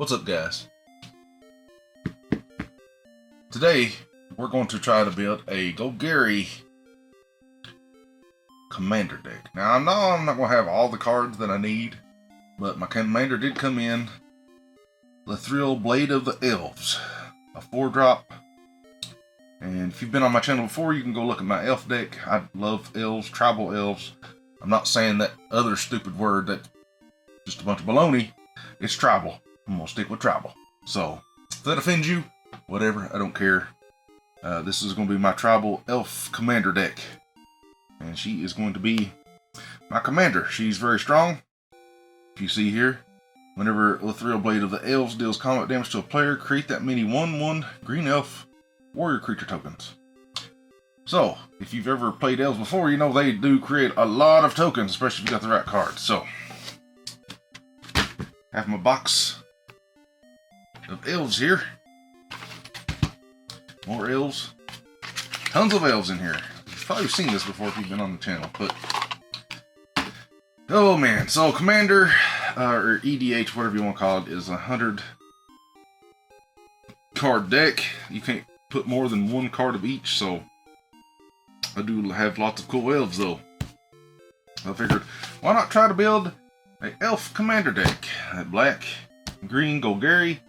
What's up, guys? Today we're going to try to build a Golgari commander deck. Now I know I'm not going to have all the cards that I need, but my commander did come in Lathril, Blade of the Elves, a 4-drop. And if you've been on my channel before, you can go look at my elf deck. I love elves, tribal elves. I'm not saying that other stupid word that's just a bunch of baloney. It's tribal. I'm going to stick with tribal. So, if that offends you, whatever, I don't care. This is going to be my tribal elf commander deck. And she is going to be my commander. She's very strong. If you see here, whenever Lathril, Blade of the Elves deals combat damage to a player, create that many 1/1 green elf warrior creature tokens. So, if you've ever played elves before, you know they do create a lot of tokens, especially if you got the right cards. So, I have my box of elves here. More elves. Tons of elves in here. You've probably seen this before if you've been on the channel, but oh man. So commander, or EDH, whatever you want to call it, is a 100 card deck. You can't put more than one card of each, so I do have lots of cool elves though. I figured, why not try to build an elf commander deck? That black, green Golgari.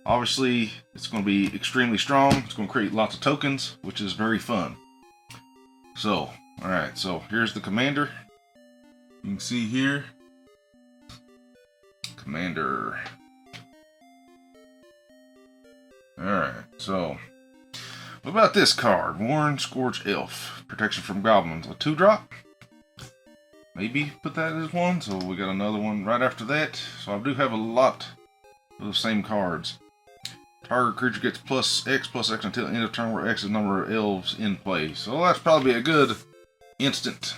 Obviously, it's going to be extremely strong. It's going to create lots of tokens, which is very fun. So, alright, so here's the commander. You can see here. Commander. Alright, so what about this card? Worn Scourge Elf. Protection from goblins. A 2-drop? Maybe put that as one. So we got another one right after that. So I do have a lot of the same cards. Target creature gets +X until end of turn, where X is the number of elves in play. So that's probably a good instant.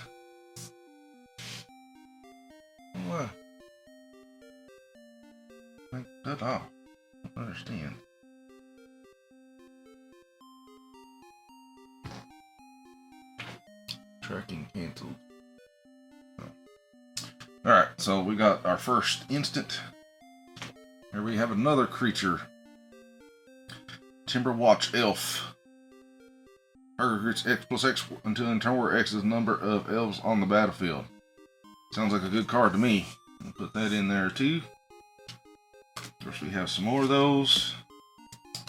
What? Cut off. I don't understand. Tracking canceled. Oh. Alright, so we got our first instant. Here we have another creature. Timberwatch Elf. Target gets X+X until in turn where X is the number of elves on the battlefield. Sounds like a good card to me. I'll put that in there too. Of course, we have some more of those.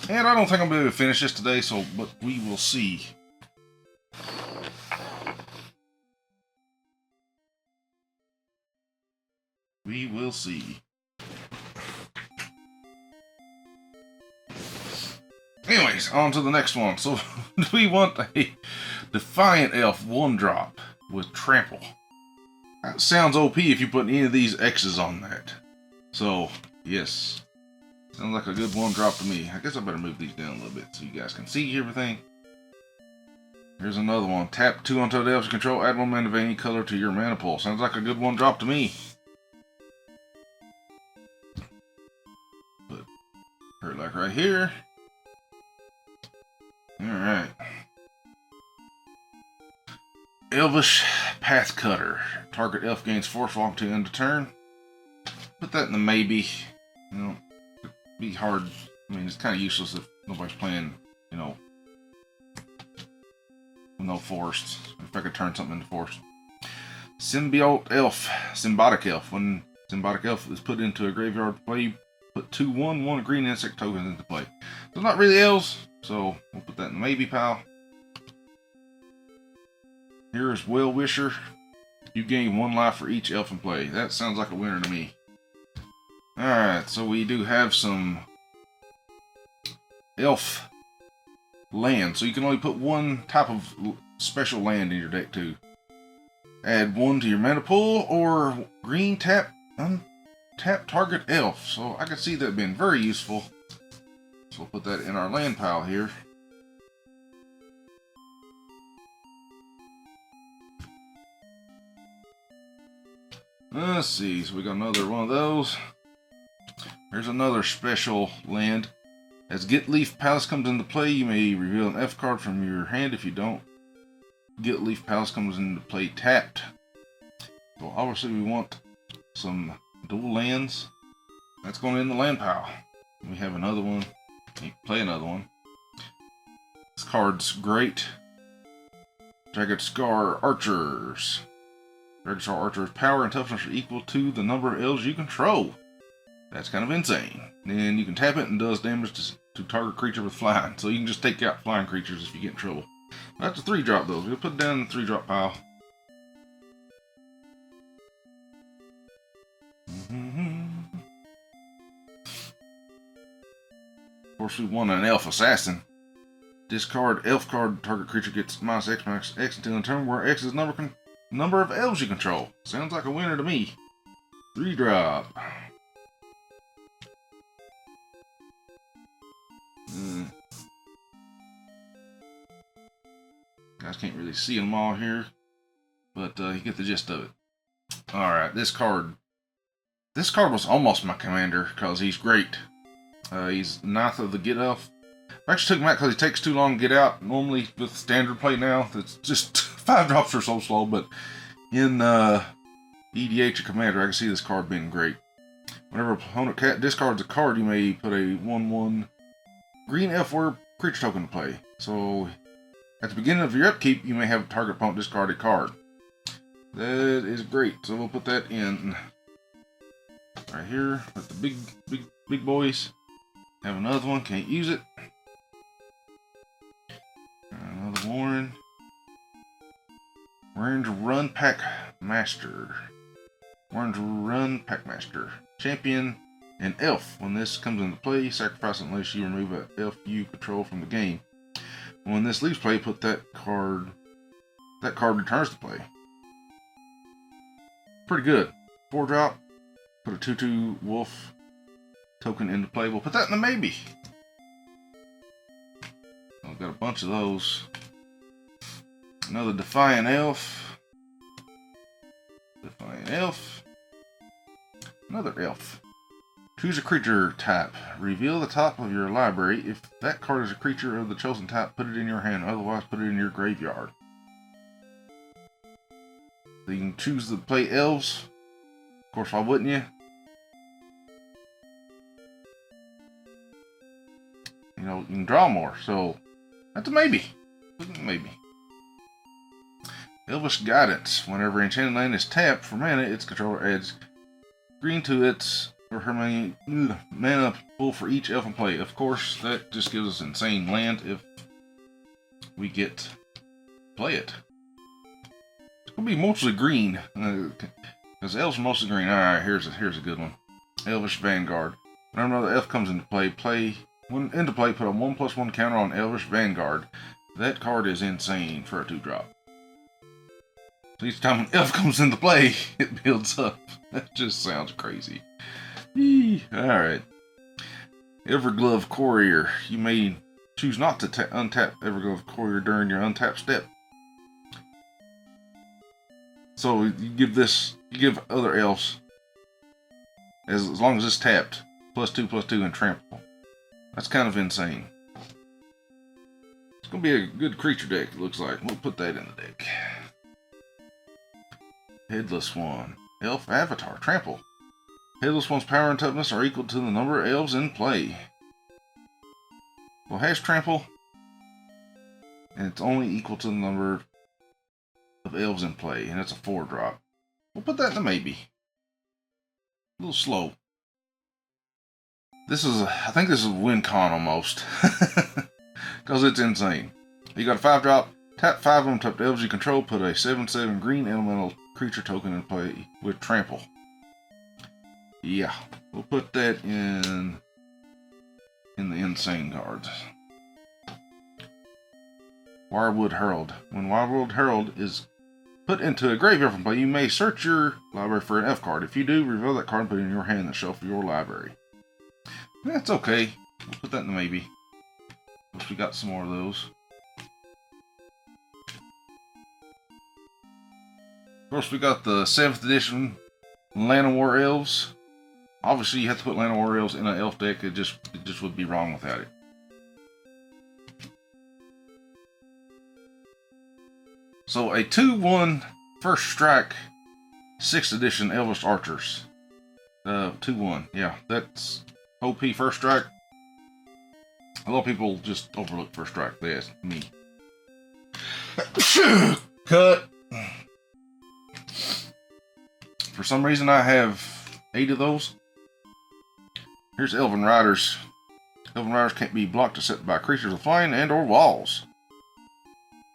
And I don't think I'm going to be able to finish this today, but we will see. We will see. Anyways, on to the next one. So, we want a Defiant Elf 1-drop with Trample. That sounds OP if you put any of these X's on that. So, yes. Sounds like a good 1-drop to me. I guess I better move these down a little bit so you guys can see everything. Here's another one. Tap 2 until the elves you control. Add 1 mana of any color to your mana pool. Sounds like a good 1-drop to me. Put her like right here. Alright. Elvish Path Cutter. Target elf gains force walk to end of turn. Put that in the maybe. You know, it'd be hard. I mean, it's kind of useless if nobody's playing, you know, with no force. If I could turn something into force. Symbiotic Elf. When Symbiotic Elf is put into a graveyard play, put 2/1/1 green insect tokens into play. So not really elves, so we'll put that in the maybe pile. Here is Well-Wisher. You gain 1 life for each elf in play. That sounds like a winner to me. Alright, so we do have some elf land. So you can only put 1 type of special land in your deck too. Add 1 to your mana pool, or green tap target elf. So I can see that being very useful. So we'll put that in our land pile here. Let's see, so we got another one of those. There's another special land. As Get Leaf Palace comes into play, you may reveal an F card from your hand. If you don't, Get Leaf Palace comes into play tapped. So obviously we want some dual lands. That's going in the land pile. We have another one. You can play another one. This card's great. Jagged Scar Archers. Jagged Scar Archers' power and toughness are equal to the number of elves you control. That's kind of insane. Then you can tap it and does damage to target creature with flying. So you can just take out flying creatures if you get in trouble. That's a 3-drop though. We'll put it down in the 3-drop pile. Of course, we want an Elf Assassin. Discard Elf card. Target creature gets -X until in turn, where X is number of elves you control. Sounds like a winner to me. 3-drop. Guys can't really see them all here, but you get the gist of it. Alright, this card. This card was almost my commander because he's great. He's Ninth of the Get Elf. I actually took him out because he takes too long to get out. Normally with standard play now, it's just 5 drops are so slow, but in EDH or Commander, I can see this card being great. Whenever opponent discards a card, you may put a 1/1 green elf or creature token to play. So at the beginning of your upkeep, you may have a target opponent discard a card. That is great. So we'll put that in right here with the big boys. Have another one, can't use it. Another Warren. Warren's Run Pack Master. Warren's Run Pack Master. Champion and Elf. When this comes into play, sacrifice it unless you remove an elf you control from the game. When this leaves play, put that card returns to play. Pretty good. 4-drop. Put a 2/2 wolf token into play. We'll put that in the maybe. I've got a bunch of those. Another Defiant Elf. Defiant Elf. Another Elf. Choose a creature type. Reveal the top of your library. If that card is a creature of the chosen type, put it in your hand. Otherwise, put it in your graveyard. So you can choose to play elves. Of course, why wouldn't you? You know, you can draw more. So, that's a maybe. Maybe. Elvish Guidance. Whenever Enchanted Land is tapped for mana, its controller adds green to its or her mana pool for each elf in play. Of course, that just gives us insane land if we get to play it. It's going to be mostly green, because elves are mostly green. Alright, here's a good one. Elvish Vanguard. Whenever another elf comes into play, put a 1/1 counter on Elvish Vanguard. That card is insane for a 2-drop. Each time an elf comes into play, it builds up. That just sounds crazy. Alright. Everglove Courier. You may choose not to untap Everglove Courier during your untap step. So you give other elves, as long as it's tapped, +2/+2 and trample. That's kind of insane. It's going to be a good creature deck, it looks like. We'll put that in the deck. Headless One. Elf Avatar. Trample. Headless One's power and toughness are equal to the number of elves in play. Well, has trample, and it's only equal to the number of elves in play, and it's a 4-drop. We'll put that in the maybe. A little slow. I think this is a win con almost. Because it's insane. You got a 5-drop, tap 5 of them, tap elves you control, put a 7/7 green elemental creature token in play with trample. Yeah, we'll put that in the insane cards. Wirewood Herald. When Wirewood Herald is put into a graveyard from play, you may search your library for an F card. If you do, reveal that card and put it in your hand on the shelf of your library. That's okay. We'll put that in the maybe. Wish we got some more of those. Of course, we got the 7th edition Llanowar Elves. Obviously, you have to put Llanowar Elves in an elf deck. It just would be wrong without it. So, a 2/1 first strike 6th edition Elvish Archers. 2/1. Yeah, that's OP first strike. A lot of people just overlook first strike. That's me. Cut. For some reason, I have 8 of those. Here's Elven Riders. Elven Riders can't be blocked except by creatures with flying and or walls.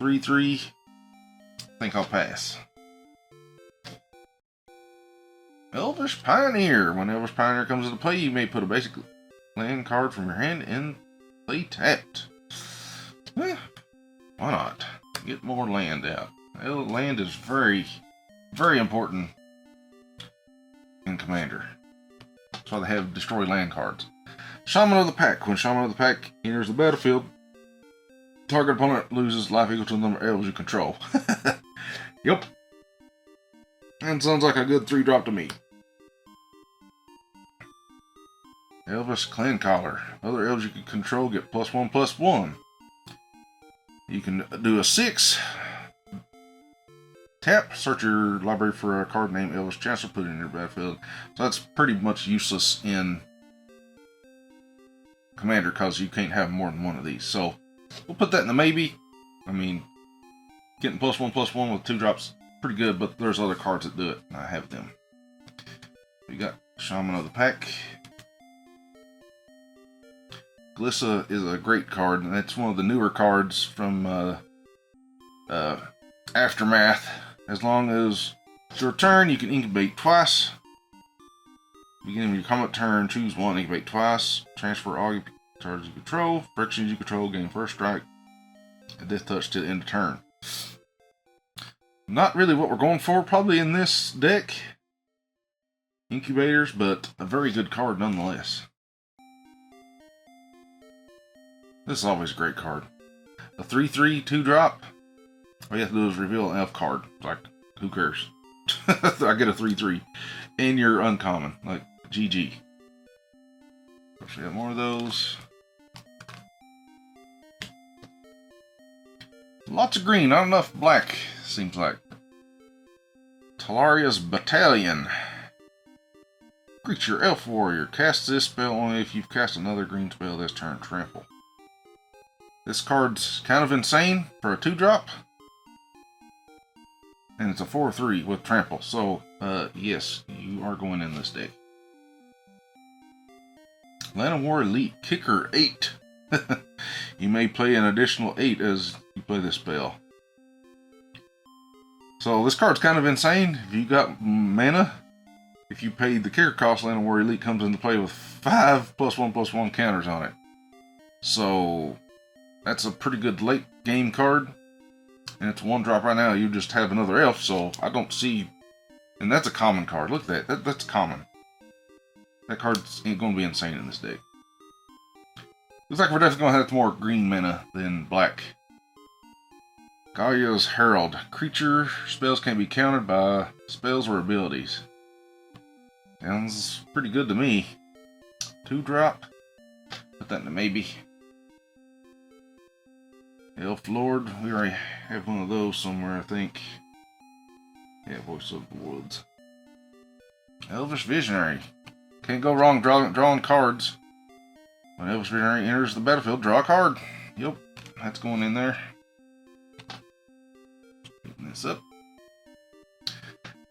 3/3. I think I'll pass. Elvish Pioneer. When Elvish Pioneer comes into play, you may put a basic land card from your hand and play tapped. Why not? Get more land out. Land is very, very important in Commander. That's why they have destroy land cards. Shaman of the Pack. When Shaman of the Pack enters the battlefield, target opponent loses life equal to the number of elves you control. Yep. And sounds like a good 3-drop to me. Elvish Clan Collar. Other elves you can control get +1/+1. You can do a 6. Tap, search your library for a card named Elvish Chancellor, put it in your battlefield. So that's pretty much useless in Commander because you can't have more than one of these. So we'll put that in the maybe. I mean, getting +1/+1 with 2-drops pretty good, but there's other cards that do it, and I have them. We got Shaman of the Pack. Glissa is a great card, and it's one of the newer cards from Aftermath. As long as it's your turn, you can incubate twice. Beginning of your combat turn, choose one, incubate twice. Transfer all your charges you control. Frictions you control, gain first strike. A death touch to the end of turn. Not really what we're going for, probably in this deck. Incubators, but a very good card nonetheless. This is always a great card. A 3/3 2-drop. All you have to do is reveal an elf card. Like, who cares? I get a 3/3. And you're uncommon. Like, GG. We got more of those. Lots of green, not enough black, seems like. Talaria's Battalion. Creature, elf warrior. Cast this spell only if you've cast another green spell this turn. Trample. This card's kind of insane for a 2-drop. And it's a 4/3 with trample. So, yes, you are going in this deck. Llanowar Elite. Kicker 8. You may play an additional 8 as you play this spell. So this card's kind of insane. If you got mana, if you pay the kicker cost, Llanowar Elite comes into play with 5 +1/+1 counters on it. So that's a pretty good late game card. And it's 1-drop right now. You just have another elf, so I don't see. And that's a common card. Look at that. That's common. That card's going to be insane in this deck. Looks like we're definitely going to have more green mana than black. Gaia's Herald. Creature spells can be countered by spells or abilities. Sounds pretty good to me. 2-drop. Put that in a maybe. Elf Lord. We already have one of those somewhere, I think. Yeah, Voice of the Woods. Elvish Visionary. Can't go wrong drawing cards. When Elvish Visionary enters the battlefield, draw a card. Yep, that's going in there. Picking this up.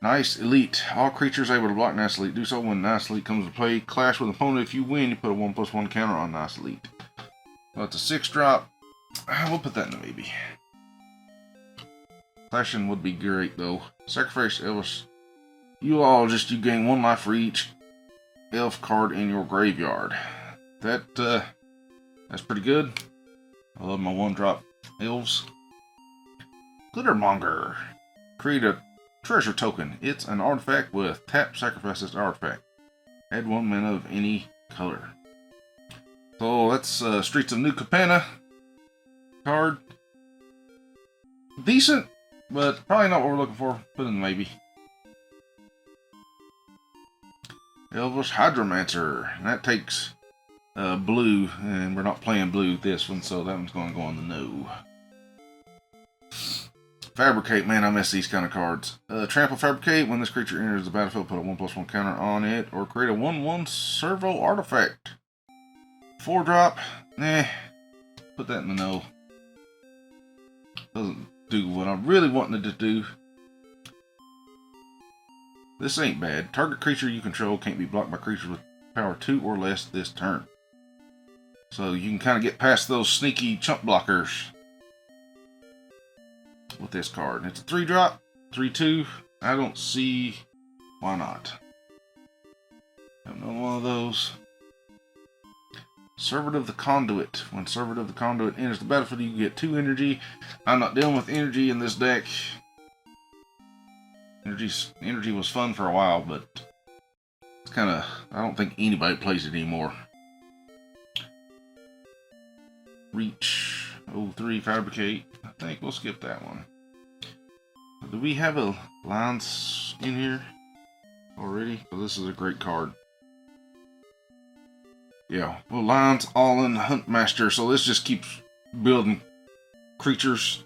Nice Elite. All creatures able to block Nice Elite do so when Nice Elite comes to play. Clash with an opponent. If you win, you put a 1/+1 counter on Nice Elite. So it's a 6-drop. We'll put that in a maybe. Clashing would be great though. Sacrifice Elvish. You gain 1 life for each elf card in your graveyard. That's pretty good. I love my 1-drop elves. Glittermonger. Create a treasure token. It's an artifact with tap, sacrifice this artifact. Add 1 mana of any color. So that's Streets of New Capenna card. Decent, but probably not what we're looking for. Put in maybe. Elvish Hydromancer. And that takes blue, and we're not playing blue this one, so that one's going to go on the no. Fabricate, man, I miss these kind of cards. Trample Fabricate, when this creature enters the battlefield, put a 1/1 counter on it, or create a 1/1 servo artifact. 4-drop, put that in the no. Doesn't do what I really wanted it to do. This ain't bad. Target creature you control can't be blocked by creatures with power 2 or less this turn. So you can kind of get past those sneaky chump blockers with this card. It's a 3-drop, 3/2. I don't see why not. Have another one of those. Servant of the Conduit. When Servant of the Conduit enters the battlefield, you get 2 energy. I'm not dealing with energy in this deck. Energy was fun for a while, but it's kind of, I don't think anybody plays it anymore. Reach, 03, Fabricate. I think we'll skip that one. Do we have a lines in here already? Well, this is a great card. Yeah, well, lines all in the Huntmaster, so this just keeps building creatures.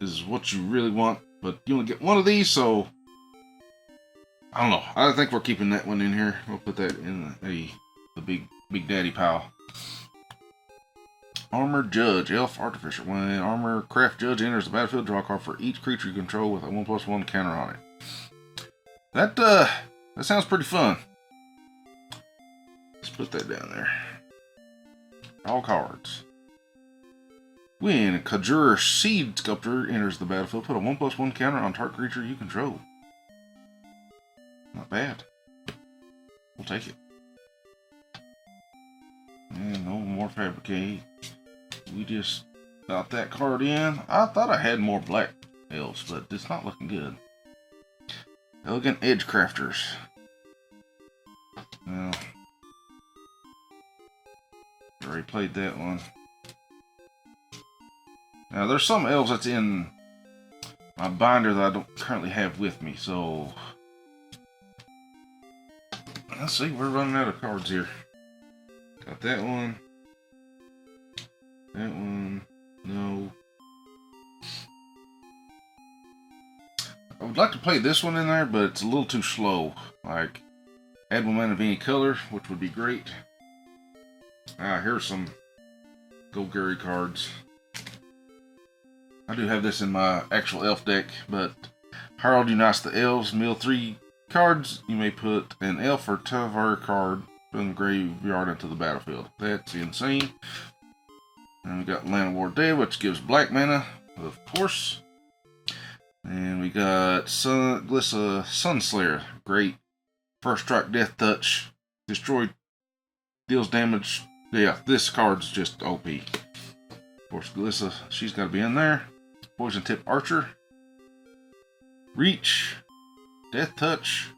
This is what you really want, but you only get one of these, so I don't know. I think we're keeping that one in here. We'll put that in the big daddy pile. Armor Judge, Elf Artificer. When Armor Craft Judge enters the battlefield, draw a card for each creature you control with a 1/1 counter on it. That sounds pretty fun. Let's put that down there. All cards. When Conjurer Seed Sculptor enters the battlefield, put a 1/1 counter on target creature you control. Not bad. We'll take it. And no more Fabricate. We just got that card in. I thought I had more black elves, but it's not looking good. Elegant Edge Crafters. Well, already played that one. Now there's some elves that's in my binder that I don't currently have with me, so let's see, we're running out of cards here. Got that one. That one. No. I would like to play this one in there, but it's a little too slow. Like, add one mana of any color, which would be great. Here's some Golgari cards. I do have this in my actual elf deck, but Herald Unites the Elves. Mill 3 cards. You may put an elf or Tavar card from the graveyard into the battlefield. That's insane. And we got Land of War Dead, which gives black mana, of course. And we got Glissa Sunslayer. Great. First strike, death touch. Destroy, deals damage. Yeah, this card's just OP. Of course, Glissa, she's got to be in there. Poison Tip Archer. Reach. Death touch.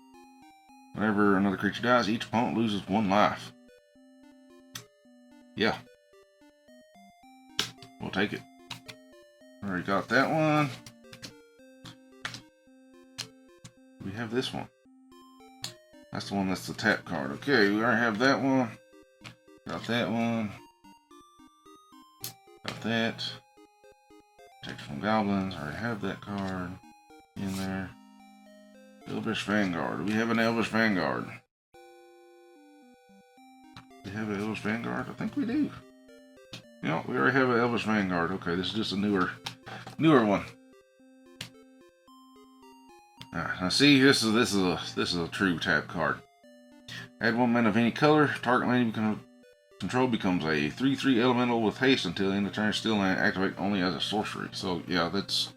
Whenever another creature dies, each opponent loses 1 life. Yeah. We'll take it. Already got that one. We have this one. That's the one that's the tap card. Okay, we already have that one. Got that one. Got that. Take from Goblins. Already have that card in there. Elvish Vanguard. Do we have an Elvish Vanguard? Do we have an Elvish Vanguard? I think we do. Yeah, we already have an Elvish Vanguard. Okay, this is just a newer one. Now see, this is a true tap card. Add 1 mana of any color. Target land you control becomes a 3/3 elemental with haste until the end of turn. Still land activate only as a sorcery. So yeah, that's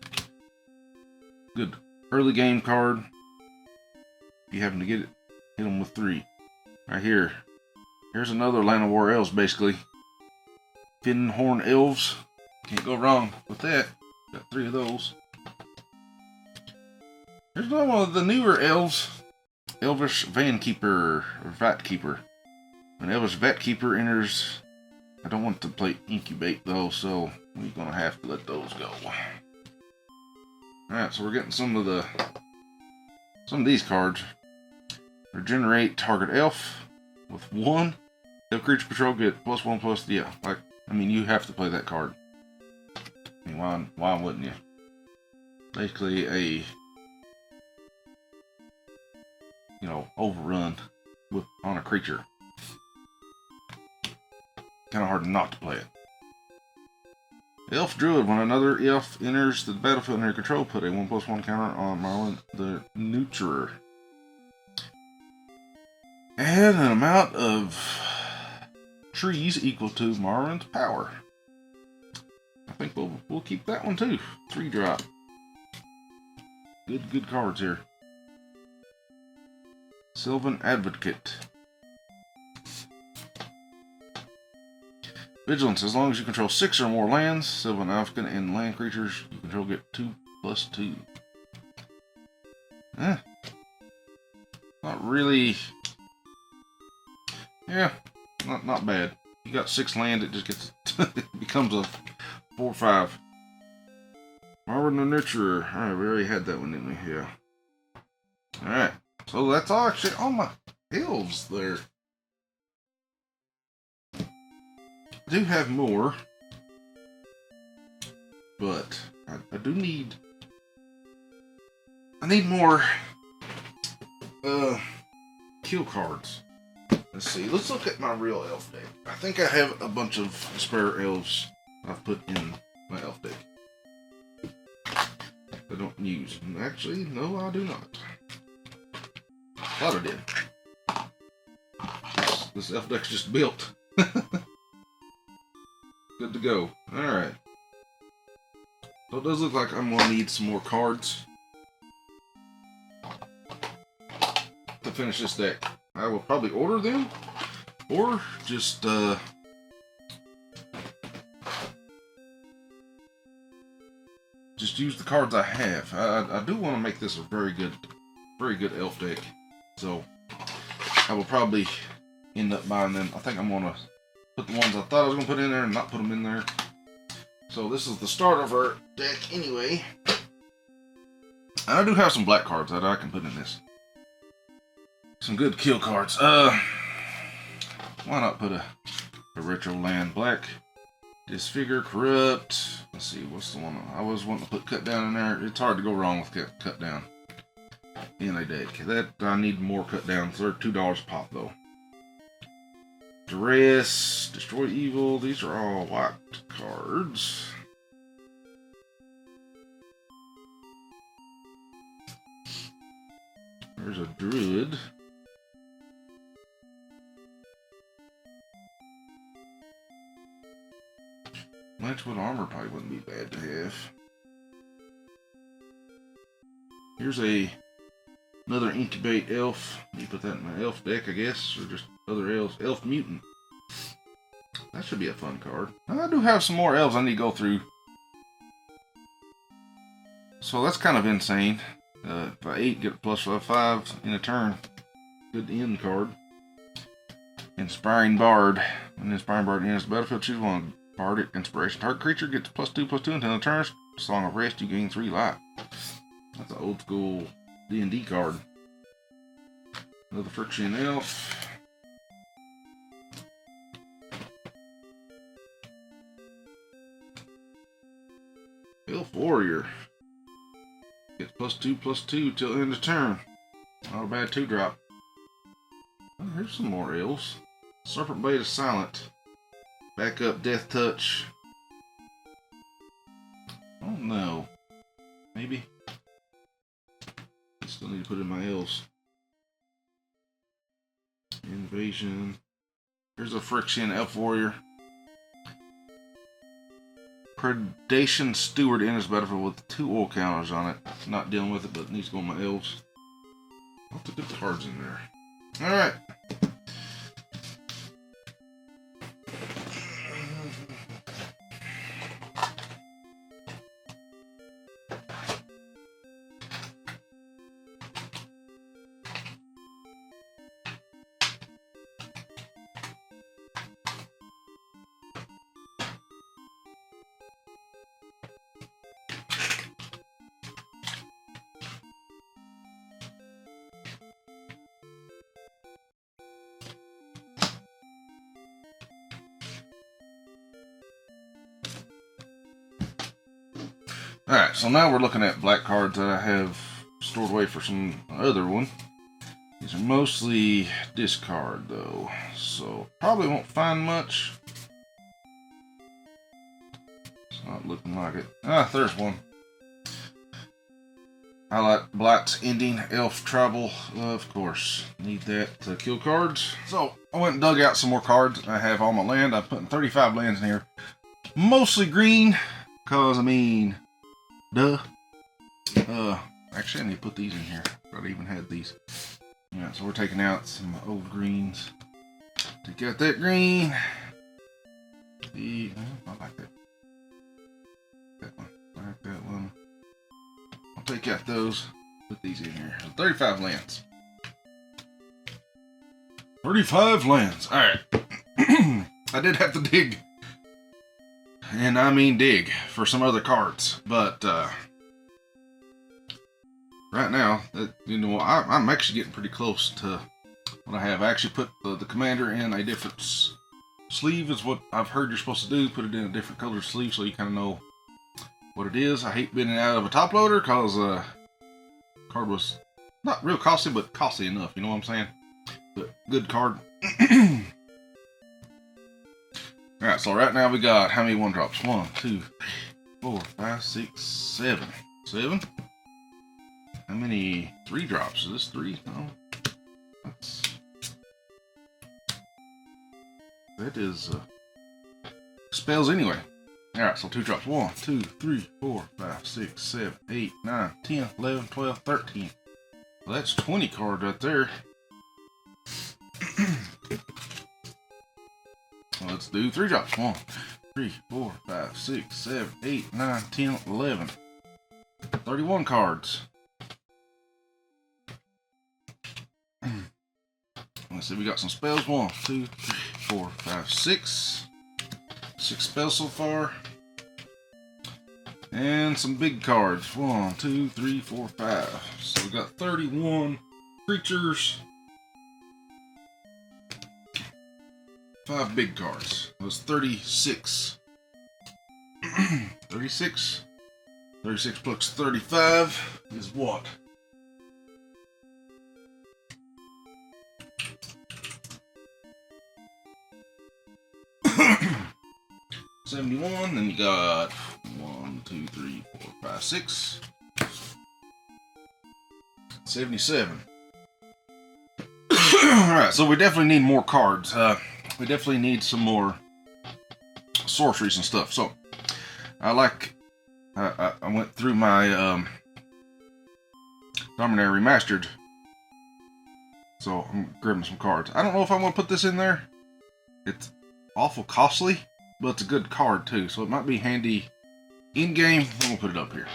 good early game card. If you happen to get it, hit them with 3. Right here. Here's another Land of War Elves, basically. Finhorn Elves. Can't go wrong with that. Got 3 of those. Here's another one of the newer elves. Elvish Vankeeper, or Vatkeeper. When Elvish Vatkeeper enters, I don't want to play Incubate though, so we're gonna have to let those go. Alright, so we're getting some of these cards. Regenerate target elf with 1. If creature control get +1/+, yeah. I mean, you have to play that card. I mean, why wouldn't you? basically a, overrun on a creature. Kind of hard not to play it. Elf Druid. When another elf enters the battlefield under your control, put a 1/1 counter on Marlin the Nurturer. And an amount of trees equal to Marlin's power. I think we'll keep that one too. 3-drop. Good cards here. Sylvan Advocate. Vigilance. As long as you control 6 or more lands, Sylvan Advocate and land creatures you control get 2/2. Not really. Yeah, not bad. You got 6 land, it just gets it becomes a 4/5. Marvin the Nurturer. Alright, we already had that one, didn't we? Yeah. Alright. So that's all actually all my elves there. I do have more. But I do need more kill cards. Let's see. Let's look at my real elf deck. I think I have a bunch of spare elves I've put in my elf deck. I don't use. Actually, no, I do not. Thought I did. This elf deck's just built. Good to go. Alright. So it does look like I'm going to need some more cards to finish this deck. I will probably order them, or just use the cards I have. I do want to make this a very good elf deck, so I will probably end up buying them. I think I'm going to put the ones I thought I was going to put in there and not put them in there. So this is the start of our deck anyway. And I do have some black cards that I can put in this. Some good kill cards. Why not put a retro land? Black, Disfigure, Corrupt. Let's see, what's the one I was wanting to put Cut Down in there? It's hard to go wrong with Cut Down in a deck. That I need more Cut Downs. They're $2 a pop though. Duress, Destroy Evil. These are all white cards. There's a Druid. Matchwood Armor probably wouldn't be bad to have. Here's another Incubate Elf. You put that in my elf deck, I guess, or just other elves. Elf Mutant. That should be a fun card. I do have some more elves I need to go through. So that's kind of insane. If I 8, get a +5 in a turn. Good end card. Inspiring Bard. When Inspiring Bard enters the battlefield, choose one Bardic Inspiration. Target creature gets +2/+2 until it turns. Song of Rest, you gain 3 life. That's an old school D&D card. Another Friction Elf. Elf Warrior. Gets +2/+2 till end of turn. Not a bad 2-drop. Oh, here's some more elves. Serpent Blade is silent. Backup Death Touch. Oh no. Maybe. I still need to put in my elves. Invasion. Here's a Friction Elf Warrior. Predation Steward enters battlefield with 2 oil counters on it. Not dealing with it, but it needs to go on my elves. Lots of good cards in there. Alright. Alright, so now we're looking at black cards that I have stored away for some other one. These are mostly discard though, so probably won't find much. It's not looking like it. Ah, there's one. Highlight Blight's Ending, Elf Tribal, of course. Need that to kill cards. So, I went and dug out some more cards. I have all my land. I'm putting 35 lands in here. Mostly green, because, I mean, duh. Actually, I need to put these in here. I even had these. Yeah, so we're taking out some old greens. Take out that green. I like that. That one. I like that one. I'll take out those. Put these in here. 35 lands. 35 lands. Alright. I did have to dig. And I mean dig for some other cards. But, right now, you know, I'm actually getting pretty close to what I have. I actually put the commander in a different sleeve is what I've heard you're supposed to do. Put it in a different colored sleeve so you kind of know what it is. I hate being out of a top loader because card was not real costly, but costly enough. You know what I'm saying? But good card. Alright, so right now we got how many 1-drops? 1, 2, 3, 4, 5, 6, 7. 7? How many 3-drops? Is this 3? No. That is spells anyway. Alright, so 2 drops. 1, 2, 3, 4, 5, 6, 7, 8, 9, 10, 11, 12, 13. Well, that's 20 cards right there. Well, let's do 3 drops. 1, 3, 4, 5, 6, 7, 8, 9, 10, 11. 31 cards. Let's see, we got some spells. 1, 2, 3, 4, 5, 6. 6 spells so far. And some big cards. 1, 2, 3, 4, 5. So we got 31 creatures. 5 big cards. That was 36. 36. 36 plus 35 is what? 71, then you got 1, 2, 3, 4, 5, 6. 77. Alright, so we definitely need more cards. We definitely need some more sorceries and stuff. So, I went through my Dominator Remastered. So, I'm grabbing some cards. I don't know if I want to put this in there. It's awful costly, but it's a good card too, so it might be handy in-game. I'm going to put it up here.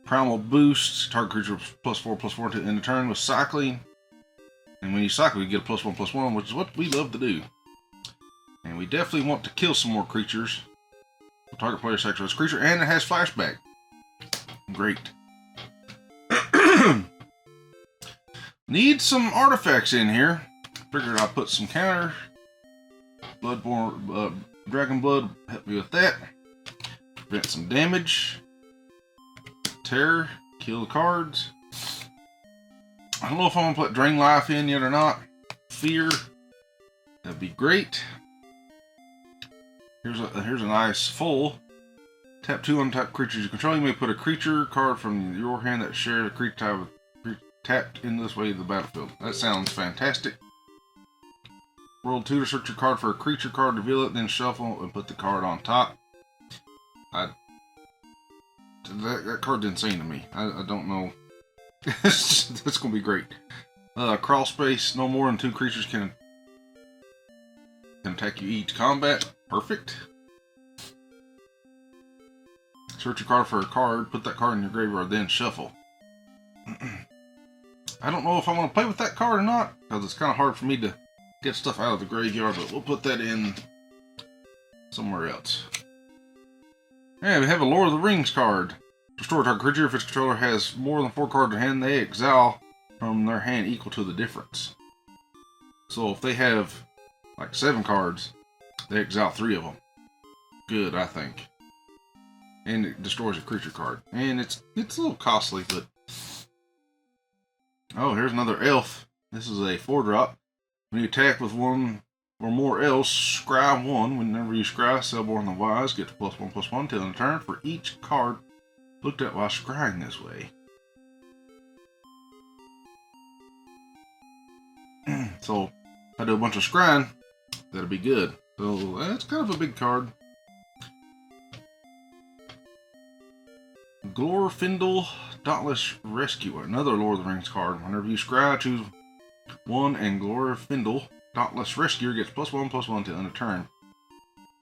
Primal Boost. Target creature +4/+4 to end the turn with cycling. And when you cycle, you get a +1/+1, which is what we love to do. And we definitely want to kill some more creatures. The target player selects this creature, and it has flashback. Great. Need some artifacts in here. Figured I'd put some counter. Bloodborne, Dragon Blood, help me with that. Prevent some damage. Terror, kill the cards. I don't know if I'm gonna put Drain Life in yet or not. Fear, that'd be great. Here's a nice full. Tap 2 untap creatures you control. You may put a creature card from your hand that shares a creature type with tapped in this way to the battlefield. That sounds fantastic. Roll 2 to search your card for a creature card, reveal it, then shuffle and put the card on top. That card didn't say to me. I don't know. That's gonna be great. Crawl space. No more than 2 creatures can attack you each combat. Perfect. Search your card for a card. Put that card in your graveyard, then shuffle. I don't know if I want to play with that card or not, because it's kind of hard for me to get stuff out of the graveyard, but we'll put that in somewhere else. Yeah, we have a Lord of the Rings card. Destroy target creature. If its controller has more than 4 cards in hand, they exile from their hand equal to the difference. So if they have like 7 cards, they exile 3 of them. Good, I think. and it destroys a creature card. And it's a little costly, but oh, here's another elf. This is a 4-drop. When you attack with one or more elves, scry 1. Whenever you scry Selborn the Wise, get +1/+1 till in a turn for each card looked at while scrying this way. So if I do a bunch of scrying, that'll be good. So that's kind of a big card. Glorfindel, Dauntless Rescuer, another Lord of the Rings card. Whenever you scry, choose 1, and Glorfindel, Dauntless Rescuer, gets +1/+1 till end of turn.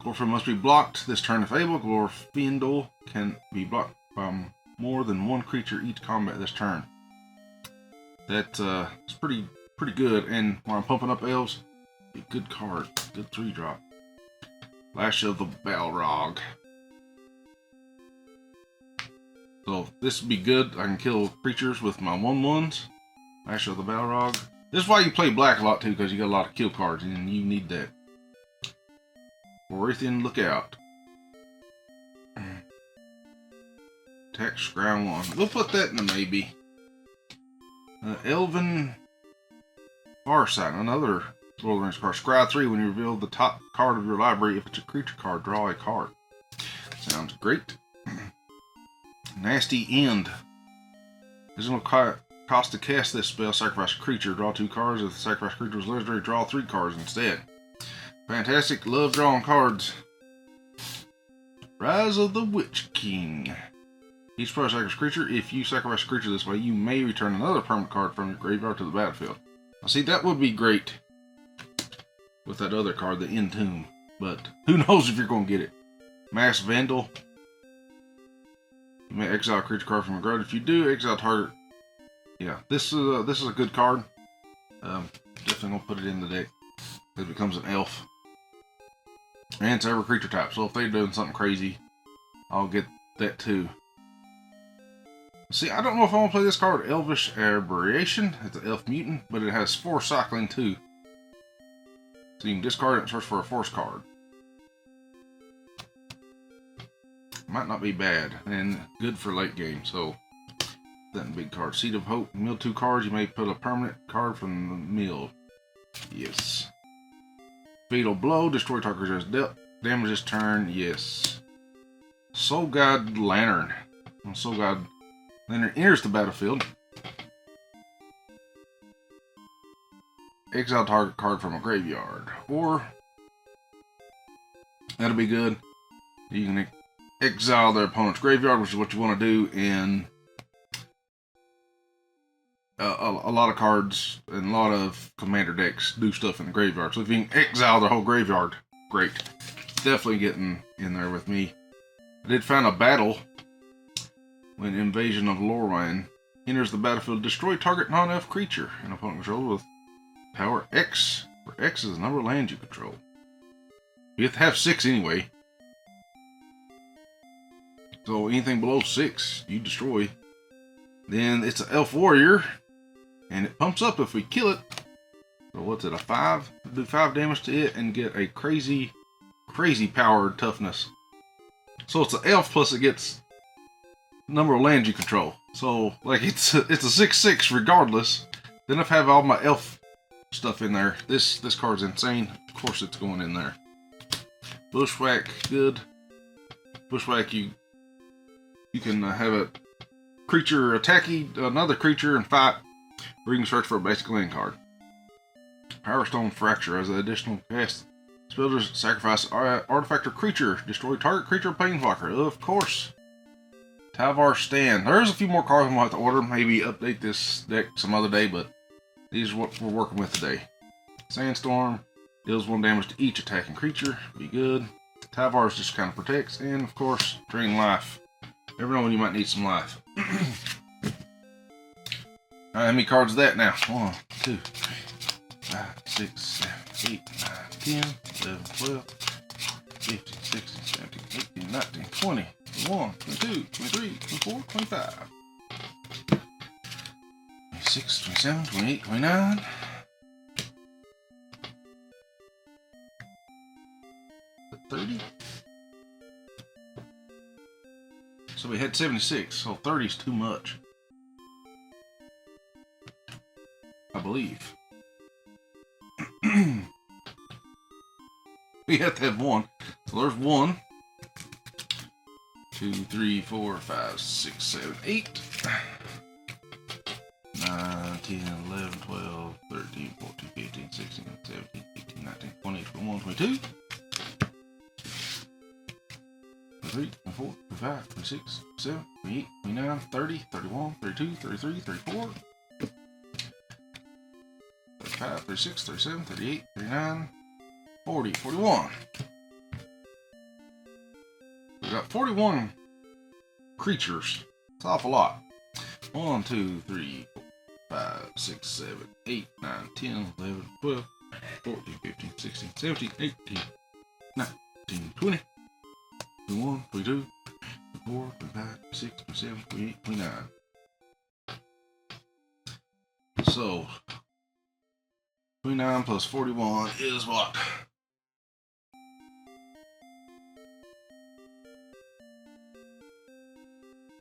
Glorfindel must be blocked this turn if able. Glorfindel can be blocked by more than one creature each combat this turn. That's pretty good, and when I'm pumping up elves, a good card, good 3-drop. Lash of the Balrog. So this would be good. I can kill creatures with my 1/1s. Lash of the Balrog. This is why you play black a lot too, because you got a lot of kill cards, and you need that. Orathian Lookout. Attack scry 1. We'll put that in a maybe. Elven Farsight, another Lord of the Rings card. Scry 3 when you reveal the top card of your library. If it's a creature card, draw a card. Sounds great. Nasty End. There's no cost to cast this spell. Sacrifice a creature. Draw 2 cards. If the sacrifice creature was legendary, draw 3 cards instead. Fantastic. Love drawing cards. Rise of the Witch King. Each player sacrifices a creature. If you sacrifice a creature this way, you may return another permanent card from your graveyard to the battlefield. Now, see, that would be great with that other card, the Entomb. But who knows if you're going to get it. Mass Vandal. You may exile a creature card from your graveyard. If you do, exile target. Yeah, this is a good card. Definitely gonna put it in the deck. It becomes an elf, and it's every creature type. So if they're doing something crazy, I'll get that too. See, I don't know if I want to play this card, Elvish Aberration. It's an elf mutant, but it has 4 cycling too. So you can discard it and search for a force card. Might not be bad, and good for late game, so that big card. Seed of Hope, mill 2 cards, you may put a permanent card from the mill. Yes. Fatal Blow, destroy target creature's dealt damage this turn, yes. Soul Guide Lantern. When Soul Guide Lantern enters the battlefield, exile target card from a graveyard. Or, that'll be good. You can exile their opponent's graveyard, which is what you want to do in a lot of cards and a lot of commander decks do stuff in the graveyard. So if you can exile their whole graveyard, great. Definitely getting in there with me. I did find a battle when Invasion of Lorwyn enters the battlefield. Destroy target non-elf creature and opponent control with power X, where X is the number of lands you control. You have to have 6 anyway. So anything below 6, you destroy. Then it's an elf warrior, and it pumps up if we kill it. So what's it, a 5? Do 5 damage to it and get a crazy powered toughness. So it's an elf plus it gets number of lands you control. So like it's a 6/6 regardless. Then if I have all my elf stuff in there, this card's insane. Of course it's going in there. Bushwhack, good. Bushwhack, you can have a creature attack another creature and fight, or you can search for a basic land card. Powerstone Fracture as an additional cast. Spellers sacrifice artifact or creature. Destroy target creature or planeswalker. Of course. Talvar Stand. There's a few more cards I'm going to have to order. Maybe update this deck some other day, but these are what we're working with today. Sandstorm. Deals 1 damage to each attacking creature. Be good. Talvar's just kind of protects. And of course, Drain Life. Never know when you might need some life. Alright, how many cards is that now? 1, 2, 3, 5, 6, 7, 8, 9, 10, 11, 12, 15, 16, 17, 18, 19, 20, 21, 22, 23, 24, 25, 26, 27, 28, 29. 30. So we had 76, so 30 is too much. I believe. We have to have one. So there's 1, 2, 3, 4, 5, 6, 7, 8, 9, 10, 11, 12, 13, 14, 15, 16, 17, 18, 19, 20, 21, 22. 23, 24, 25, 26, 27, 28, 29, 30, 31, 32, 33, 34, 35, 36, 37, 38, 39, 40, 41. We got 41 creatures. It's an awful lot. 1, 2, 3, 4, 5, 6, 7, 8, 9, 10, 11, 12, 14, 15, 16, 17, 18, 19, 20. 21, 22, 24, 25, 26, 27, 28, 29. So, 29 plus 41 is what?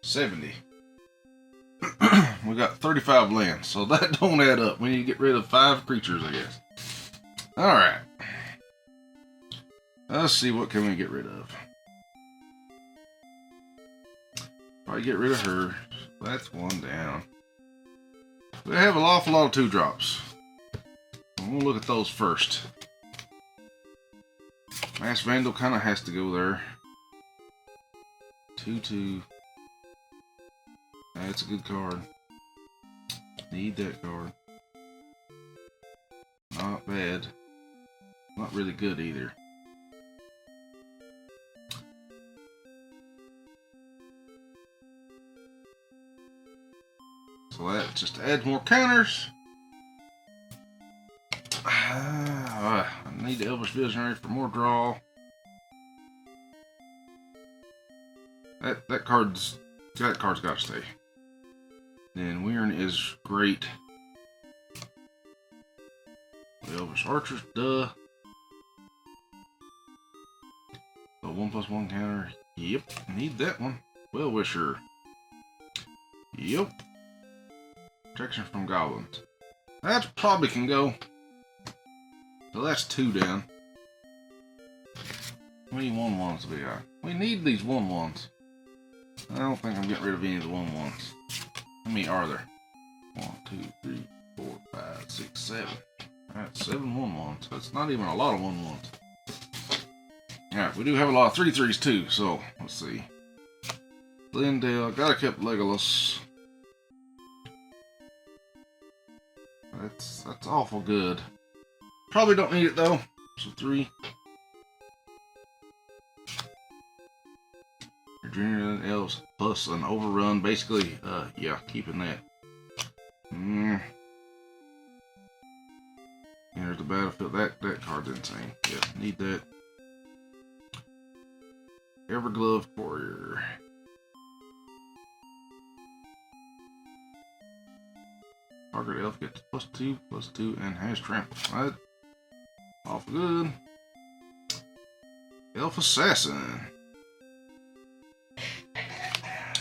$70. We got 35 lands, so that don't add up. We need to get rid of 5 creatures, I guess. Alright. Let's see, what can we get rid of? Probably get rid of her. That's 1 down. We have an awful lot of 2-drops. We'll look at those first. Mass Vandal kind of has to go there. 2/2. That's a good card. Need that card. Not bad. Not really good either. So that just adds more counters. I need the Elvish Visionary for more draw. That card's got to stay. Then Weirn is great. The Elvish Archers, duh. The 1/1 counter. Yep, need that one. Well Wisher. Yep. Protection from goblins. That probably can go. So that's 2 down. We need 1/1s to be on. We need these 1/1s. I don't think I'm getting rid of any of the 1/1s. How many are there? 1, 2, 3, 4, 5, 6, 7. Alright, 7 1/1s. That's not even a lot of 1/1s. Alright, we do have a lot of 3/3s too, so let's see. Glendale, gotta keep Legolas. That's awful good. Probably don't need it though. So 3. Adrenaline Elves plus an overrun. Basically, yeah, keeping that. Enter the battlefield. That card's insane. Yeah, need that. Everglove Warrior. Golgari Elf gets +2/+2 and has trample. Right? Awful good. Elf Assassin.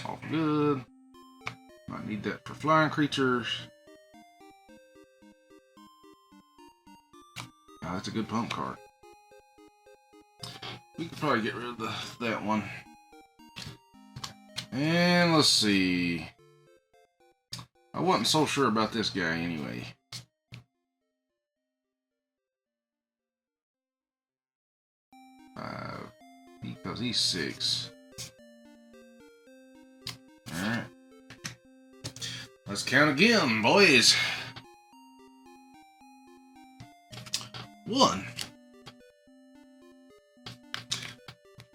Awful good. Might need that for flying creatures. Oh, that's a good pump card. We could probably get rid of that one. And let's see. I wasn't so sure about this guy anyway. Because he's 6. Alright. Let's count again, boys. 1,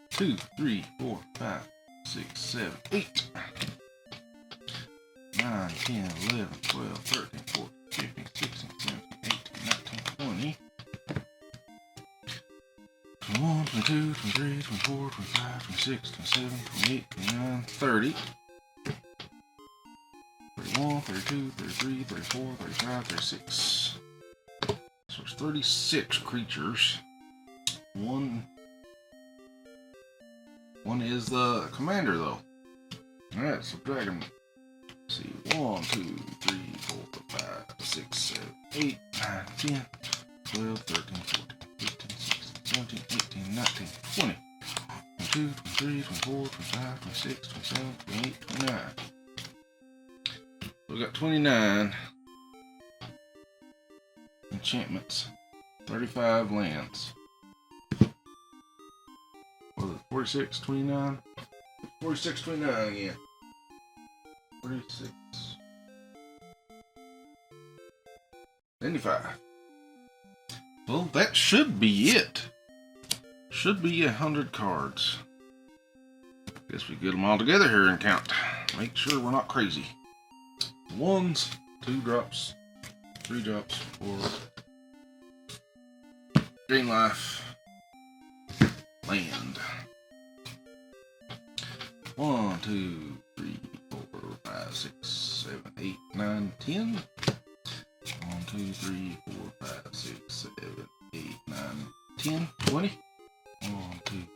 2, 3, 4, 5, 6, 7, 8. 9, 10, 11, 12, 13, 14, 15, 16, 17, 18, 19, 20. 21, 22, 23, 24, 25, 26, 27, 28, 29, 30. 31, 32, 33, 34, 35, 36. So it's 36 creatures. One is the commander, though. Alright, so dragon. Let's see, 1, 2, 3, 4, 5, 6, 7, 8, 9, 10, 12, 13, 14, 15, 16, 17, 18, 19, 20, 22, 23, 24, 25, 26, 27, 28, 29. We got 29 enchantments, 35 lands. What is it, 46, 29? 46, 29 again. 46. 75. Well, that should be it. Should be 100 cards. Guess we get them all together here and count. Make sure we're not crazy. 1s, 2 drops, 3 drops, 4. Green life. Land. 1, 2, 3, 4, 5, 6, 7, 8, 9, 10. 1, 2, 3, 4, 5, 6, 7, 8, 9, 10, 20. 1, 2, 3,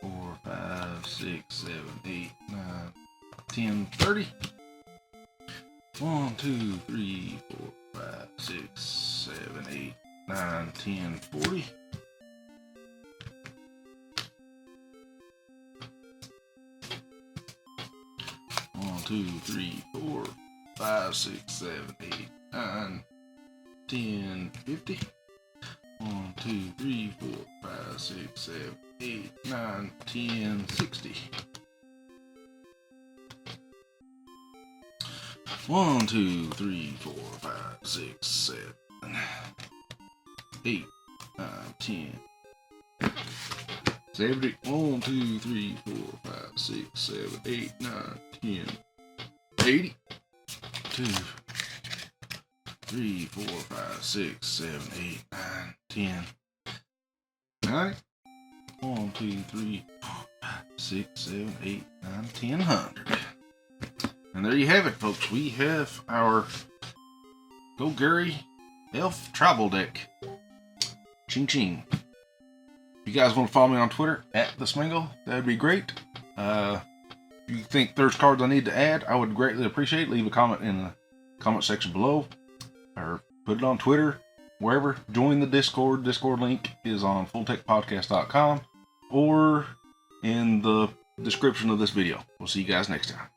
4, 5, 6, 7, 8, 9, 10, 30. 1, 2, 3, 4, 5, 6, 7, 8, 9, 10, 40. 1, 2, 3, 4, 5, 6, 7, 8, 9, 10, 50. 1, 2, 3, 4, 5, 6, 7, 8, 9, 10, 60. 1, 2, 3, 4, 5, 6, 7, 8, 9, 10, 70. 1, 2, 3, 4, 5, 6, 7, 8, 9, 10, 80. 2, 3, 4, 5, 6, 7, 8, 9, 10, 90. 1, 2, 3, 4, 5, 6, 7, 8, 9, 10, 100. And there you have it, folks. We have our Golgari Elf Tribal Deck. Ching ching. If you guys want to follow me on Twitter, @thesmingle, that would be great. If you think there's cards I need to add, I would greatly appreciate it. Leave a comment in the comment section below. Or put it on Twitter, wherever. Join the Discord. Discord link is on fulltechpodcast.com or in the description of this video. We'll see you guys next time.